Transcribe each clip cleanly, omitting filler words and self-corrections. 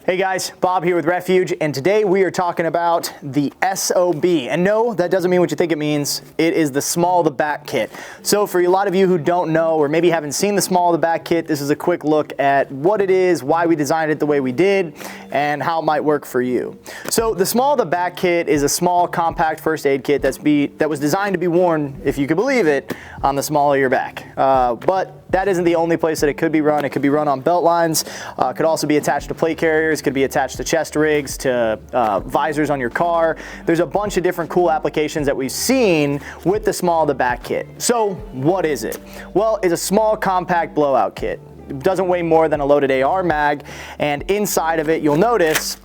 Hey guys, Bob here with Refuge, and today we are talking about the SOB. And no, that doesn't mean what you think it means. It is the small of the back kit. So for a lot of you who don't know or maybe haven't seen the small of the back kit, this is a quick look at what it is, why we designed it the way we did, and how it might work for you. So the small of the back kit is a small compact first aid kit that was designed to be worn, if you could believe it, on the small of your back. But that isn't the only place that it could be run. It could be run on belt lines, could also be attached to plate carriers, could be attached to chest rigs, to visors on your car. There's a bunch of different cool applications that we've seen with the small of the back kit. So what is it? Well, it's a small compact blowout kit. It doesn't weigh more than a loaded AR mag, and inside of it you'll notice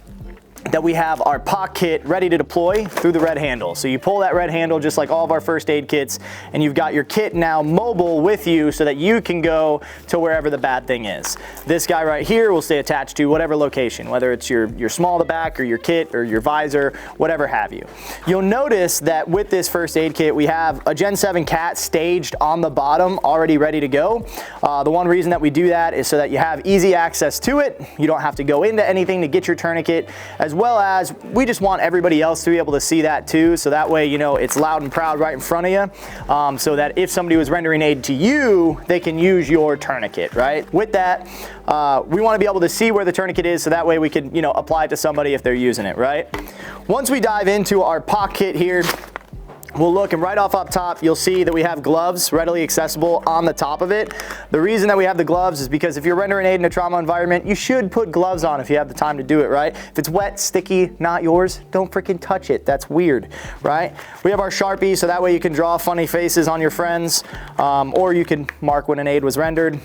that we have our POC kit ready to deploy through the red handle. So you pull that red handle just like all of our first aid kits, and you've got your kit now mobile with you so that you can go to wherever the bad thing is. This guy right here will stay attached to whatever location, whether it's your small of the back or your kit or your visor, whatever have you. You'll notice that with this first aid kit, we have a Gen 7 cat staged on the bottom, already ready to go. The one reason that we do that is so that you have easy access to it. You don't have to go into anything to get your tourniquet, as well as we just want everybody else to be able to see that too, so that way, you know, it's loud and proud right in front of you, so that if somebody was rendering aid to you, they can use your tourniquet, right? With that, we want to be able to see where the tourniquet is, so that way we can, you know, apply it to somebody if they're using it, right? Once we dive into our POC kit here, we'll look, and right off up top, you'll see that we have gloves readily accessible on the top of it. The reason that we have the gloves is because if you're rendering aid in a trauma environment, you should put gloves on if you have the time to do it, right? If it's wet, sticky, not yours, don't freaking touch it. That's weird, right? We have our Sharpie, so that way you can draw funny faces on your friends, or you can mark when an aid was rendered.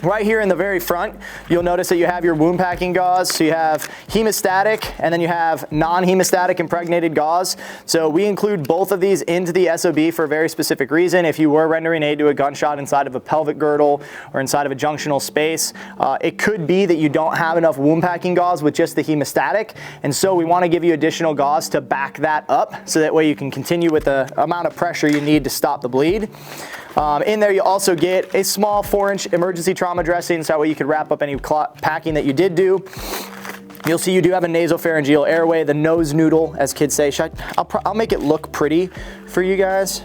Right here in the very front, you'll notice that you have your wound packing gauze. So you have hemostatic, and then you have non-hemostatic impregnated gauze. So we include both of these into the SOB for a very specific reason. If you were rendering aid to a gunshot inside of a pelvic girdle or inside of a junctional space, it could be that you don't have enough wound packing gauze with just the hemostatic. And so we want to give you additional gauze to back that up, so that way you can continue with the amount of pressure you need to stop the bleed. In there you also get a small 4-inch emergency trauma dressing, so that way you can wrap up any packing that you did do. You'll see you do have a nasopharyngeal airway, the nose noodle, as kids say. I'll make it look pretty for you guys,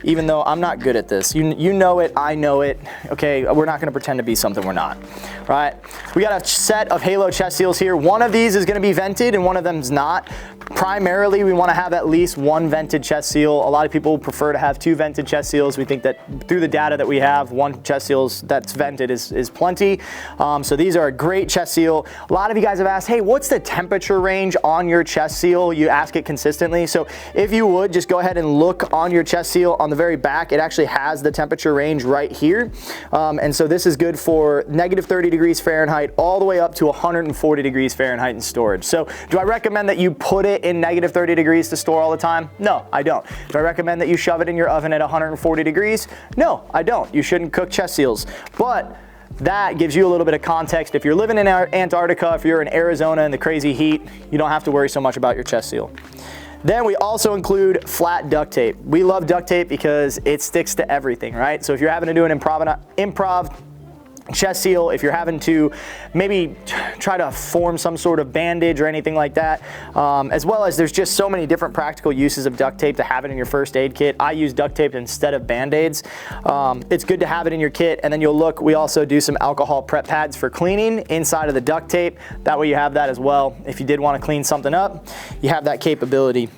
even though I'm not good at this. You know it, I know it. Okay, we're not gonna pretend to be something we're not, right? We got a set of Halo chest seals here. One of these is gonna be vented and one of them's not. Primarily, we wanna have at least one vented chest seal. A lot of people prefer to have 2 vented chest seals. We think that through the data that we have, 1 chest seal that's vented is plenty. So these are a great chest seal. A lot of you guys have asked, hey, what's the temperature range on your chest seal? You ask it consistently. So if you would, just go ahead and look on your chest seal on the very back. It actually has the temperature range right here. And so this is good for negative 30 degrees Fahrenheit all the way up to 140 degrees Fahrenheit in storage. So do I recommend that you put it in negative 30 degrees to store all the time? No, I don't. Do I recommend that you shove it in your oven at 140 degrees? No, I don't. You shouldn't cook chest seals. But that gives you a little bit of context. If you're living in Antarctica, if you're in Arizona in the crazy heat, you don't have to worry so much about your chest seal. Then we also include flat duct tape. We love duct tape because it sticks to everything, right? So if you're having to do an improv chest seal, if you're having to maybe try to form some sort of bandage or anything like that, as well as there's just so many different practical uses of duct tape to have it in your first aid kit. I use duct tape instead of band-aids. It's good to have it in your kit, and then you'll look, we also do some alcohol prep pads for cleaning inside of the duct tape. That way you have that as well. If you did want to clean something up, you have that capability.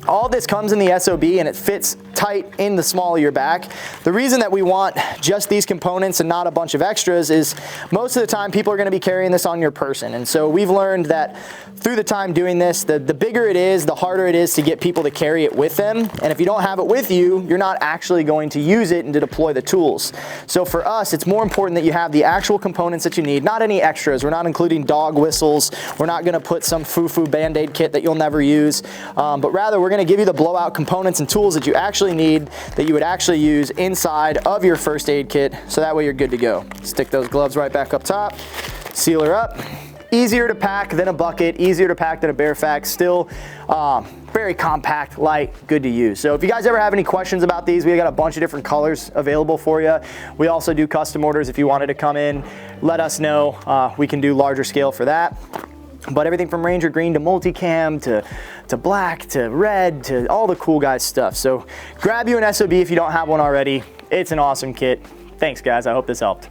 All this comes in the SOB, and it fits tight in the small of your back. The reason that we want just these components and not a bunch of extras is most of the time people are going to be carrying this on your person. And so we've learned that through the time doing this, the bigger it is, the harder it is to get people to carry it with them. And if you don't have it with you, you're not actually going to use it and to deploy the tools. So for us, it's more important that you have the actual components that you need, not any extras. We're not including dog whistles. We're not going to put some foo-foo Band-Aid kit that you'll never use, but rather we're going to give you the blowout components and tools that you actually need, that you would actually use inside of your first aid kit, so that way you're good to go. Stick those gloves right back up top, seal her up. Easier to pack than a bucket, easier to pack than a Bearfax, still very compact, light, good to use. So if you guys ever have any questions about these, we got a bunch of different colors available for you. We also do custom orders. If you wanted to come in, let us know. We can do larger scale for that. But everything from Ranger Green to multicam to black to red to all the cool guys stuff. So grab you an SOB if you don't have one already. It's an awesome kit. Thanks guys, I hope this helped.